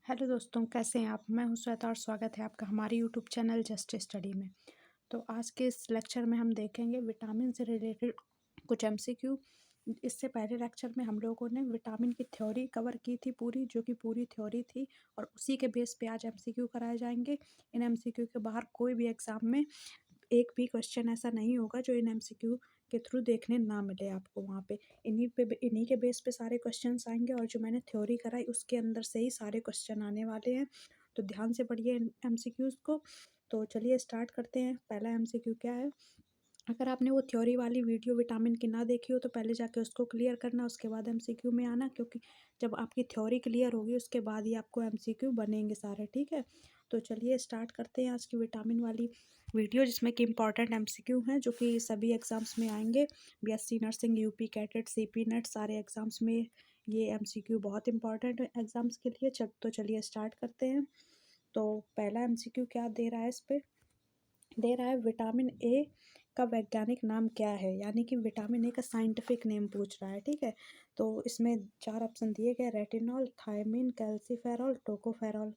Hello दोस्तों, कैसे हैं आप? मैं हूं श्वेता और स्वागत है आपका हमारे यूट्यूब चैनल जस्ट स्टडी में। तो आज के इस लेक्चर में हम देखेंगे विटामिन से रिलेटेड कुछ एमसीक्यू। इससे पहले लेक्चर में हम लोगों ने विटामिन की थ्योरी कवर की थी पूरी, जो कि पूरी थ्योरी थी, और उसी के बेस पे आज एमसीक्यू कराए जाएंगे। इन एमसीक्यू के बाहर कोई भी एग्जाम में एक भी क्वेश्चन ऐसा नहीं होगा जो इन एमसीक्यू के थ्रू देखने ना मिले आपको वहाँ पे। इन्हीं के बेस पे सारे क्वेश्चंस आएंगे, और जो मैंने थ्योरी कराई उसके अंदर से ही सारे क्वेश्चन आने वाले हैं। तो ध्यान से पढ़िए एमसीक्यूज़ को। तो चलिए स्टार्ट करते हैं। पहला एमसीक्यू क्या है? अगर आपने वो थ्योरी वाली वीडियो विटामिन की ना देखी हो तो पहले जाके उसको क्लियर करना, उसके बाद एमसीक्यू में आना, क्योंकि जब आपकी थ्योरी क्लियर होगी उसके बाद ही आपको एमसीक्यू बनेंगे सारे, ठीक है। तो चलिए स्टार्ट करते हैं आज की विटामिन वाली वीडियो, जिसमें कि इंपॉर्टेंट एमसीक्यू हैं जो कि सभी एग्ज़ाम्स में आएंगे। BSc nursing, UP CATET, CP net, सारे एग्ज़ाम्स में ये एमसीक्यू बहुत इंपॉर्टेंट है एग्ज़ाम्स के लिए। तो चलिए स्टार्ट करते हैं। तो पहला एमसीक्यू क्या दे रहा है? इस पे दे रहा है विटामिन ए का वैज्ञानिक नाम क्या है, यानी कि विटामिन ए का साइंटिफिक नेम पूछ रहा है, ठीक है। तो इसमें 4 ऑप्शन दिए गए: रेटिनॉल, थायमिन, कैल्सीफेरॉल, टोकोफेरॉल।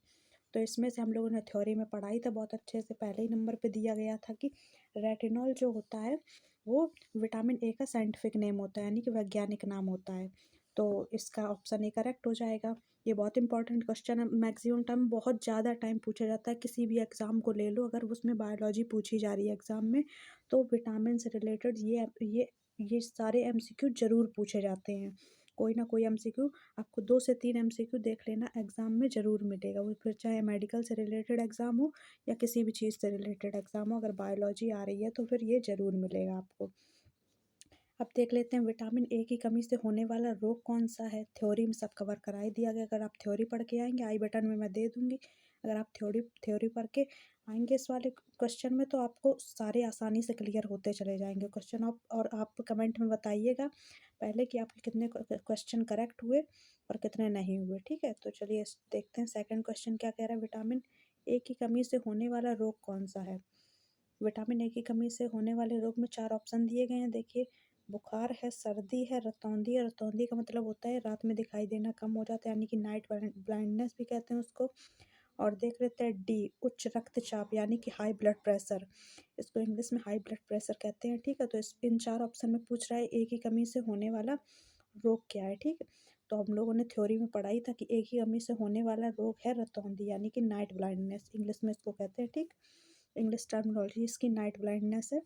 तो इसमें से हम लोगों ने थ्योरी में पढ़ाई था बहुत अच्छे से, पहले ही नंबर पे दिया गया था कि रेटिनॉल जो होता है वो विटामिन ए का साइंटिफिक नेम होता है, यानी कि वैज्ञानिक नाम होता है। तो इसका ऑप्शन ए करेक्ट हो जाएगा। ये बहुत इंपॉर्टेंट क्वेश्चन है। मैक्सिमम टाइम बहुत ज़्यादा टाइम पूछा जाता है, किसी भी एग्ज़ाम को ले लो, अगर उसमें बायोलॉजी पूछी जा रही है एग्ज़ाम में तो विटामिन से रिलेटेड ये सारे एमसीक्यू ज़रूर पूछे जाते हैं। कोई ना कोई एमसीक्यू आपको 2 से 3 एमसीक्यू देख लेना एग्ज़ाम में ज़रूर मिलेगा, वो फिर चाहे मेडिकल से रिलेटेड एग्ज़ाम हो या किसी भी चीज़ से रिलेटेड एग्ज़ाम हो। अगर बायोलॉजी आ रही है तो फिर ये ज़रूर मिलेगा आपको। अब देख लेते हैं विटामिन ए की कमी से होने वाला रोग कौन सा है। थ्योरी में सब कवर करा ही दिया गया। अगर आप थ्योरी पढ़ के आएंगे, आई बटन में मैं दे दूंगी, अगर आप थ्योरी थ्योरी पढ़ के आएंगे इस वाले क्वेश्चन में तो आपको सारे आसानी से क्लियर होते चले जाएंगे क्वेश्चन। आप और आप कमेंट में बताइएगा पहले कि आपके कितने क्वेश्चन करेक्ट हुए और कितने नहीं हुए, ठीक है। तो चलिए देखते हैं सेकंड क्वेश्चन क्या कह रहा है। विटामिन ए की कमी से होने वाला रोग कौन सा है? विटामिन ए की कमी से होने वाले रोग में 4 ऑप्शन दिए गए हैं, देखिए। बुखार है, सर्दी है, रतौंधी है। रतौंधी का मतलब होता है रात में दिखाई देना कम हो जाता है, यानी कि नाइट ब्लाइंडनेस भी कहते हैं उसको। और देख लेते हैं डी, उच्च रक्तचाप, यानी कि हाई ब्लड प्रेशर। इसको इंग्लिश में हाई ब्लड प्रेशर कहते हैं, ठीक है। तो इन 4 ऑप्शन में पूछ रहा है ए की कमी से होने वाला रोग क्या है, ठीक है। तो हम लोगों ने थ्योरी में पढ़ा ही था कि ए की कमी से होने वाला रोग है रतौंधी, यानी कि नाइट ब्लाइंडनेस, इंग्लिश में इसको कहते हैं, ठीक। इंग्लिश टर्मिनोलॉजी इसकी नाइट ब्लाइंडनेस है।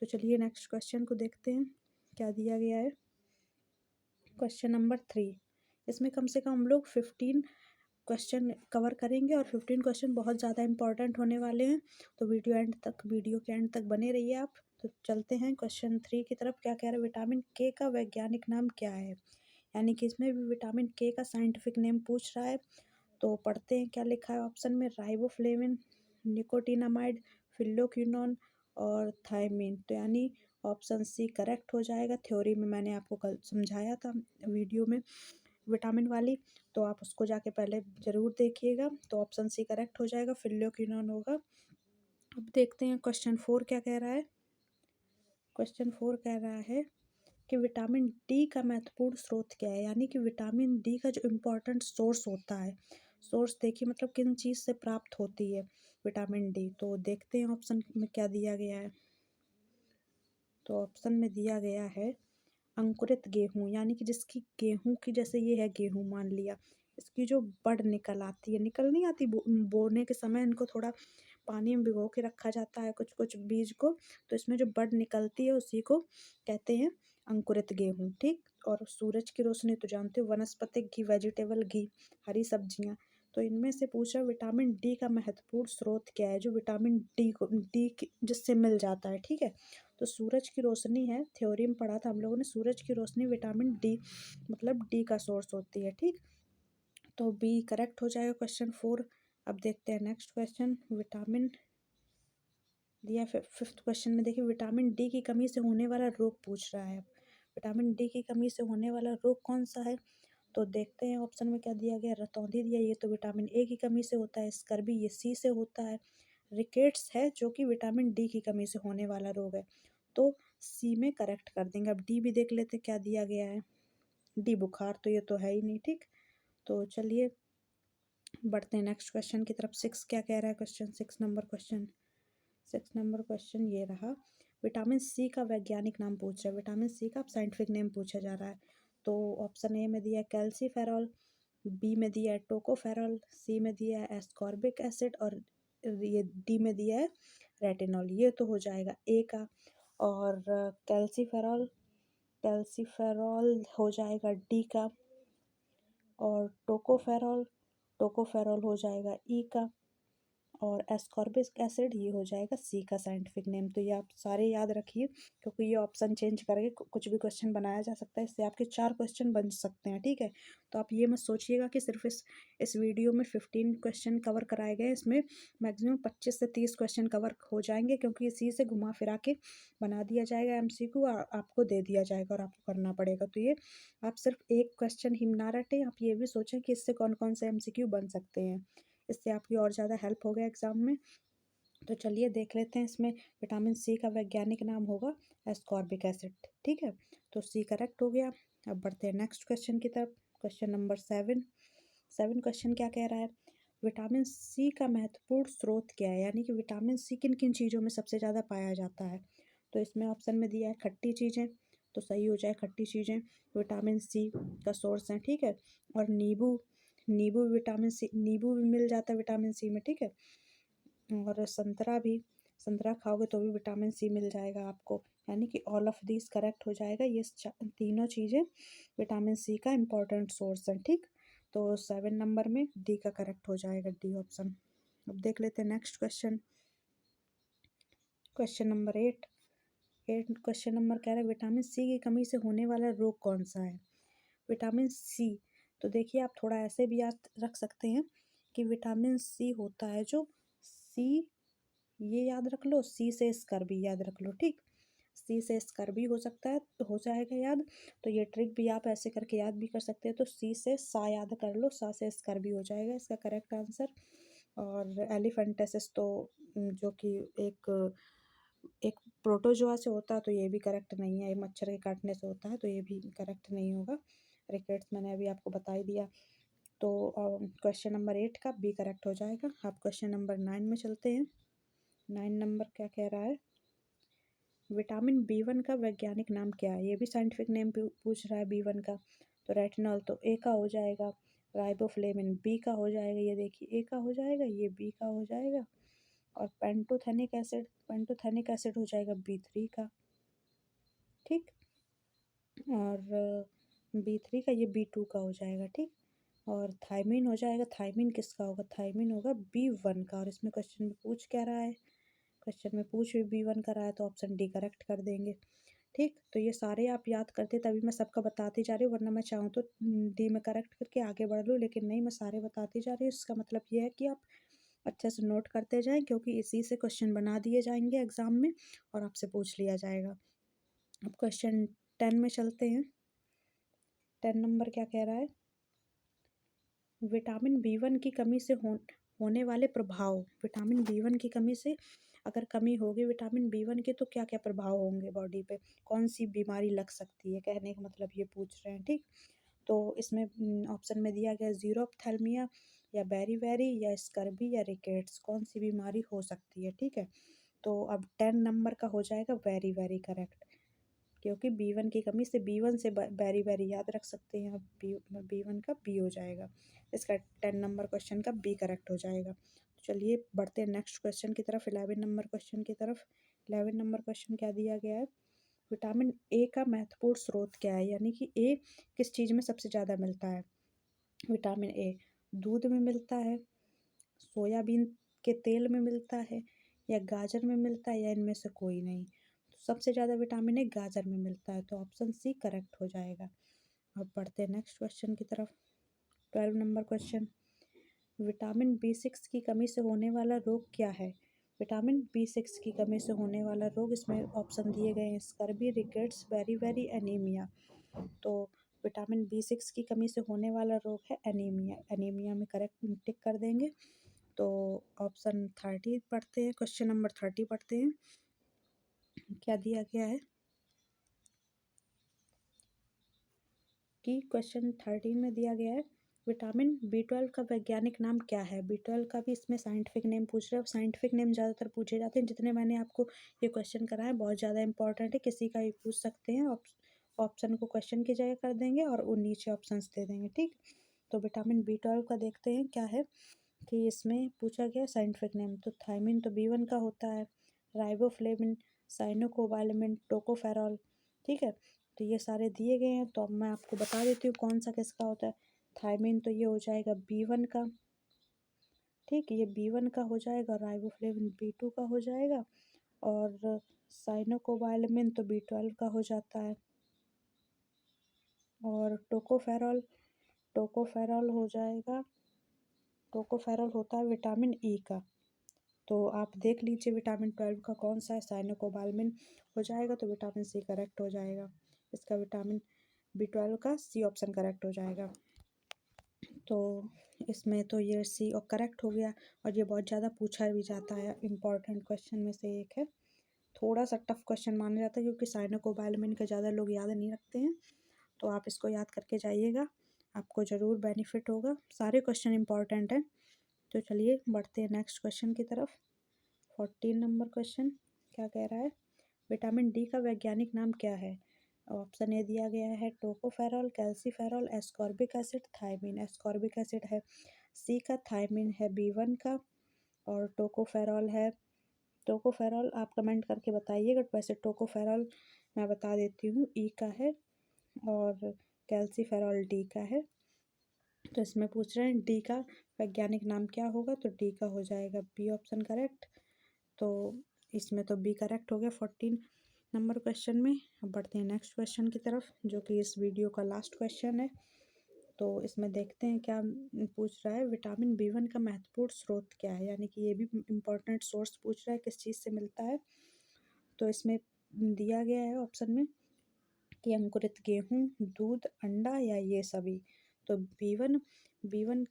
तो चलिए नेक्स्ट क्वेश्चन को देखते हैं क्या दिया गया है। क्वेश्चन नंबर 3, इसमें कम से कम हम लोग 15 क्वेश्चन कवर करेंगे, और 15 क्वेश्चन बहुत ज़्यादा इंपॉर्टेंट होने वाले हैं। तो वीडियो के एंड तक बने रहिए आप। तो चलते हैं क्वेश्चन 3 की तरफ। क्या कह रहे हैं? विटामिन के का वैज्ञानिक नाम क्या है, यानी कि इसमें भी विटामिन के का साइंटिफिक नेम पूछ रहा है। तो पढ़ते हैं क्या लिखा है ऑप्शन में। राइबोफ्लेविन, निकोटिनामाइड, फिल्लोक्विनोन और थायमिन। तो यानी ऑप्शन सी करेक्ट हो जाएगा। थ्योरी में मैंने आपको कल समझाया था वीडियो में विटामिन वाली, तो आप उसको जाके पहले ज़रूर देखिएगा। तो ऑप्शन सी करेक्ट हो जाएगा, फिल्लोक्विनोन होगा। अब देखते हैं क्वेश्चन 4 क्या कह रहा है। क्वेश्चन 4 कह रहा है कि विटामिन डी का महत्वपूर्ण स्रोत क्या है, यानी कि विटामिन डी का जो इम्पोर्टेंट सोर्स होता है। सोर्स देखिए, मतलब किन चीज़ से प्राप्त होती है विटामिन डी। तो देखते हैं ऑप्शन में क्या दिया गया है। तो ऑप्शन में दिया गया है अंकुरित गेहूँ, यानी कि जिसकी गेहूँ की जैसे ये है गेहूँ मान लिया, इसकी जो बड़ निकल आती है, निकल नहीं आती, बोने के समय इनको थोड़ा पानी में भिगो के रखा जाता है कुछ कुछ बीज को, तो इसमें जो बड़ निकलती है उसी को कहते हैं अंकुरित गेहूँ, ठीक। और सूरज की रोशनी तो जानते हो, वनस्पतिक घी, वेजिटेबल घी, हरी सब्जियाँ। तो इनमें से पूछा विटामिन डी का महत्वपूर्ण स्रोत क्या है, जो विटामिन डी जिससे मिल जाता है, ठीक है। तो सूरज की रोशनी है, थ्योरी में पढ़ा था हम लोगों ने, सूरज की रोशनी विटामिन डी मतलब डी का सोर्स होती है, ठीक। तो बी करेक्ट हो जाएगा क्वेश्चन 4। अब देखते हैं नेक्स्ट क्वेश्चन। विटामिन दिया फिफ्थ क्वेश्चन में, देखिए विटामिन डी की कमी से होने वाला रोग पूछ रहा है। विटामिन डी की कमी से होने वाला रोग कौन सा है? तो देखते हैं ऑप्शन में क्या दिया गया। रतौंधी दिया, ये तो विटामिन ए की कमी से होता है। स्कर्वी, ये सी से होता है। रिकेट्स है जो कि विटामिन डी की कमी से होने वाला रोग है। तो सी में करेक्ट कर देंगे। अब डी भी देख लेते क्या दिया गया है। डी बुखार, तो ये तो है ही नहीं, ठीक। तो चलिए बढ़ते हैं नेक्स्ट क्वेश्चन की तरफ। 6 क्या कह रहा है क्वेश्चन, 6 नंबर क्वेश्चन ये रहा। विटामिन सी का वैज्ञानिक नाम पूछ रहा है, विटामिन सी का साइंटिफिक नेम पूछा जा रहा है। तो ऑप्शन ए में दिया है कैल्सीफेरॉल, बी में दिया है टोकोफेरॉल, सी में दिया है एस्कॉर्बिक एसिड और ये डी में दिया है रेटिनॉल। ये तो हो जाएगा ए का। और कैल्सीफेरॉल कैल्सीफेरॉल हो जाएगा डी का। और टोकोफेरॉल हो जाएगा ई का। और एस्कॉर्बिक एसिड ये हो जाएगा सी का साइंटिफिक नेम। तो ये आप सारे याद रखिए, क्योंकि ये ऑप्शन चेंज करके कुछ भी क्वेश्चन बनाया जा सकता है। इससे आपके 4 क्वेश्चन बन सकते हैं, ठीक है। तो आप ये मत सोचिएगा कि सिर्फ इस वीडियो में 15 क्वेश्चन कवर कराए गए, इसमें मैक्सिमम 25 से 30 क्वेश्चन कवर हो जाएंगे, क्योंकि इसी से घुमा फिरा के बना दिया जाएगा MCQ, आपको दे दिया जाएगा और आपको करना पड़ेगा। तो ये आप सिर्फ एक क्वेश्चन ही ना रटें, आप ये भी सोचें कि इससे कौन कौन से MCQ बन सकते हैं। इससे आपकी और ज़्यादा हेल्प हो गया एग्ज़ाम में। तो चलिए देख लेते हैं, इसमें विटामिन सी का वैज्ञानिक नाम होगा एस्कॉर्बिक एसिड, ठीक है। तो सी करेक्ट हो गया। अब बढ़ते हैं नेक्स्ट क्वेश्चन की तरफ। क्वेश्चन नंबर 7 क्वेश्चन क्या कह रहा है, विटामिन सी का महत्वपूर्ण स्रोत क्या है, यानी कि विटामिन सी किन किन चीज़ों में सबसे ज़्यादा पाया जाता है। तो इसमें ऑप्शन में दिया है खट्टी चीज़ें, तो सही हो जाए खट्टी चीज़ें विटामिन सी का सोर्स हैं, ठीक है। और नींबू नींबू विटामिन सी, नींबू भी मिल जाता है विटामिन सी में, ठीक है। और संतरा खाओगे तो भी विटामिन सी मिल जाएगा आपको, यानी कि ऑल ऑफ दिस करेक्ट हो जाएगा। ये तीनों चीज़ें विटामिन सी का इम्पोर्टेंट सोर्स है, ठीक। तो 7 नंबर में डी का करेक्ट हो जाएगा, डी ऑप्शन। अब देख लेते हैं next question. Question number 8 question number कह रहा है विटामिन सी की कमी से होने वाला रोग कौन सा है। विटामिन सी, तो देखिए आप थोड़ा ऐसे भी याद रख सकते हैं कि विटामिन सी होता है जो सी, ये याद रख लो, सी से स्कर्वी याद रख लो, ठीक। सी से स्कर्वी हो सकता है तो हो जाएगा याद। तो ये ट्रिक भी आप ऐसे करके याद भी कर सकते हैं। तो सी से सा याद कर लो, सा से स्कर्वी हो जाएगा इसका करेक्ट आंसर। और एलिफेंटेसिस तो जो कि एक एक प्रोटोजोआ से होता है, तो ये भी करेक्ट नहीं है। ये मच्छर के काटने से होता है, तो ये भी करेक्ट नहीं होगा। रिकेट्स मैंने अभी आपको बता ही दिया। तो क्वेश्चन नंबर 8 का बी करेक्ट हो जाएगा। आप क्वेश्चन नंबर 9 में चलते हैं। 9 नंबर क्या कह रहा है, विटामिन B1 का वैज्ञानिक नाम क्या है। ये भी साइंटिफिक नेम पूछ रहा है B1 का। तो रेटिनॉल तो ए का हो जाएगा, राइबोफ्लेविन बी का हो जाएगा, ये देखिए ए का हो जाएगा, ये बी का हो जाएगा। और पेंटोथेनिक एसिड हो जाएगा B3 का, ठीक। और B3 का ये B2 का हो जाएगा, ठीक। और थायमीन हो जाएगा, थायमीन किसका होगा, थायमीन होगा B1 का। और इसमें क्वेश्चन में पूछ क्या रहा है, क्वेश्चन में पूछ भी B1 का रहा है, तो ऑप्शन डी करेक्ट कर देंगे, ठीक। तो ये सारे आप याद करते, तभी मैं सबका बताती जा रही हूँ, वरना मैं चाहूँ तो डी में करेक्ट करके आगे बढ़ लूँ, लेकिन नहीं, मैं सारे बताती जा रही हूँ। इसका मतलब ये है कि आप अच्छे से नोट करते जाएं, क्योंकि इसी से क्वेश्चन बना दिए जाएंगे एग्जाम में और आपसे पूछ लिया जाएगा। अब क्वेश्चन 10 में चलते हैं। 10 नंबर क्या कह रहा है, विटामिन B1 की कमी से होने वाले प्रभाव। विटामिन B1 की कमी से अगर कमी होगी विटामिन B1 की, तो क्या क्या प्रभाव होंगे बॉडी पे, कौन सी बीमारी लग सकती है, कहने का मतलब ये पूछ रहे हैं, ठीक। तो इसमें ऑप्शन में दिया गया जीरोप्थेल्मिया या बेरीबेरी या स्कर्बी या रिकेट्स, कौन सी बीमारी हो सकती है, ठीक है। तो अब 10 नंबर का हो जाएगा वेरी वेरी करेक्ट, क्योंकि B1 की कमी से B1 से बेरीबेरी याद रख सकते हैं आप। B1 का बी हो जाएगा, इसका 10 नंबर क्वेश्चन का बी करेक्ट हो जाएगा। तो चलिए बढ़ते हैं नेक्स्ट क्वेश्चन की तरफ, 11 नंबर क्वेश्चन की तरफ। 11 नंबर क्वेश्चन क्या दिया गया है, विटामिन ए का महत्वपूर्ण स्रोत क्या है, यानी कि ए किस चीज़ में सबसे ज़्यादा मिलता है। विटामिन ए दूध में मिलता है, सोयाबीन के तेल में मिलता है, या गाजर में मिलता है, या इनमें से कोई नहीं। तो सबसे ज़्यादा विटामिन ए गाजर में मिलता है, तो ऑप्शन सी करेक्ट हो जाएगा। अब बढ़ते हैं नेक्स्ट क्वेश्चन की तरफ। 12 नंबर क्वेश्चन, विटामिन B6 की कमी से होने वाला रोग क्या है। विटामिन B6 की कमी से होने वाला रोग, इसमें ऑप्शन दिए गए हैं स्कर्बी, रिकेट्स, बेरीबेरी, एनीमिया। तो विटामिन B6 की कमी से होने वाला रोग है एनीमिया, एनीमिया में करेक्ट टिक कर देंगे। तो ऑप्शन 30 पढ़ते हैं, क्वेश्चन नंबर 30 पढ़ते हैं। क्या दिया गया है कि क्वेश्चन 13 में दिया गया है विटामिन B12 का वैज्ञानिक नाम क्या है? B12 का भी इसमें साइंटिफिक नेम पूछ रहे हो। साइंटिफिक नेम ज़्यादातर पूछे जाते हैं, जितने मैंने आपको ये क्वेश्चन कराए बहुत ज़्यादा इंपॉर्टेंट है, किसी का भी पूछ सकते हैं। ऑप्शन को क्वेश्चन की जगह कर देंगे और वो नीचे ऑप्शंस दे देंगे, ठीक। तो विटामिन B12 का देखते हैं क्या है कि इसमें पूछा गया साइंटिफिक नेम। तो थायमिन तो B1 का होता है, राइबोफ्लेविन, साइनोकोबालामिन, टोकोफेरॉल, ठीक है। तो ये सारे दिए गए हैं, तो अब मैं आपको बता देती हूँ कौन सा किसका होता है। थायमिन तो ये हो जाएगा B1 का, ठीक, ये B1 का हो जाएगा। राइबोफ्लेविन B2 का हो जाएगा और साइनोकोबालामिन तो B12 का हो जाता है। और टोकोफेरॉल, टोकोफेरॉल हो जाएगा, टोकोफेरॉल होता है विटामिन ई का। तो आप देख लीजिए विटामिन 12 का कौन सा है। साइनोकोबालामिन हो जाएगा तो विटामिन सी करेक्ट हो जाएगा। इसका विटामिन B12 का सी ऑप्शन करेक्ट हो जाएगा। तो इसमें तो ये सी और करेक्ट हो गया। और ये बहुत ज़्यादा पूछा भी जाता है, इम्पॉर्टेंट क्वेश्चन में से एक है। थोड़ा सा टफ क्वेश्चन माना जाता है क्योंकि साइनोकोबालामिन का ज़्यादा लोग याद नहीं रखते हैं। तो आप इसको याद करके जाइएगा, आपको ज़रूर बेनिफिट होगा। सारे क्वेश्चन इंपॉर्टेंट हैं। तो चलिए बढ़ते हैं नेक्स्ट क्वेश्चन की तरफ। 14 नंबर क्वेश्चन क्या कह रहा है? विटामिन डी का वैज्ञानिक नाम क्या है? ऑप्शन ए दिया गया है tocopherol, calciferol, ascorbic acid, thiamine. Ascorbic acid है सी का, थायमिन है B1 का और टोकोफेरॉल है। टोकोफेरॉल आप कमेंट करके बताइएगा। वैसे टोकोफेरॉल मैं बता देती हूँ ई का है और कैल्सीफेरॉल डी का है। तो इसमें पूछ रहे हैं डी का वैज्ञानिक नाम क्या होगा, तो डी का हो जाएगा बी ऑप्शन करेक्ट। तो इसमें तो बी करेक्ट हो गया 14 नंबर क्वेश्चन में। अब बढ़ते हैं नेक्स्ट क्वेश्चन की तरफ, जो कि इस वीडियो का लास्ट क्वेश्चन है। तो इसमें देखते हैं क्या पूछ रहा है। विटामिन B1 का महत्वपूर्ण स्रोत क्या है? यानी कि ये भी इम्पोर्टेंट सोर्स पूछ रहा है, किस चीज़ से मिलता है। तो इसमें दिया गया है ऑप्शन में कि अंकुरित गेहूँ, दूध, अंडा या ये सभी। तो बी वन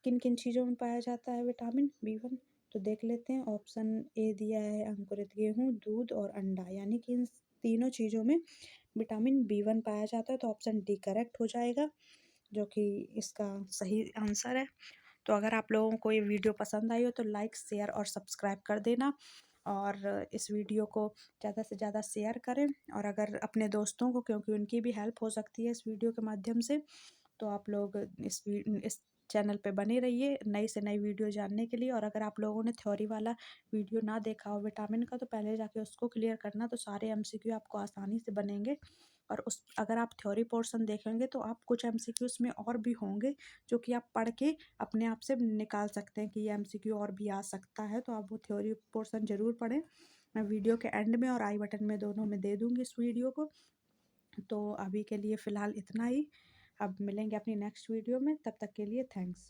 किन किन चीज़ों में पाया जाता है विटामिन B1? तो देख लेते हैं। ऑप्शन ए दिया है अंकुरित गेहूँ, दूध और अंडा, यानी कि इन तीनों चीज़ों में विटामिन B1 पाया जाता है। तो ऑप्शन डी करेक्ट हो जाएगा, जो कि इसका सही आंसर है। तो अगर आप लोगों को ये वीडियो पसंद आई हो तो लाइक, शेयर और सब्सक्राइब कर देना और इस वीडियो को ज़्यादा से ज़्यादा शेयर करें। और अगर अपने दोस्तों को, क्योंकि उनकी भी हेल्प हो सकती है इस वीडियो के माध्यम से, तो आप लोग इस चैनल पे बने रहिए नई से नई वीडियो जानने के लिए। और अगर आप लोगों ने थ्योरी वाला वीडियो ना देखा हो विटामिन का, तो पहले जाके उसको क्लियर करना, तो सारे MCQ आपको आसानी से बनेंगे। और उस अगर आप थ्योरी पोर्शन देखेंगे तो आप कुछ MCQ उसमें और भी होंगे जो कि आप पढ़ के अपने आप से निकाल सकते हैं कि ये MCQ और भी आ सकता है। तो आप वो थ्योरी पोर्शन ज़रूर पढ़ें। मैं वीडियो के एंड में और आई बटन में दोनों में दे दूँगी इस वीडियो को। तो अभी के लिए फ़िलहाल इतना ही। अब मिलेंगे अपनी नेक्स्ट वीडियो में, तब तक के लिए थैंक्स।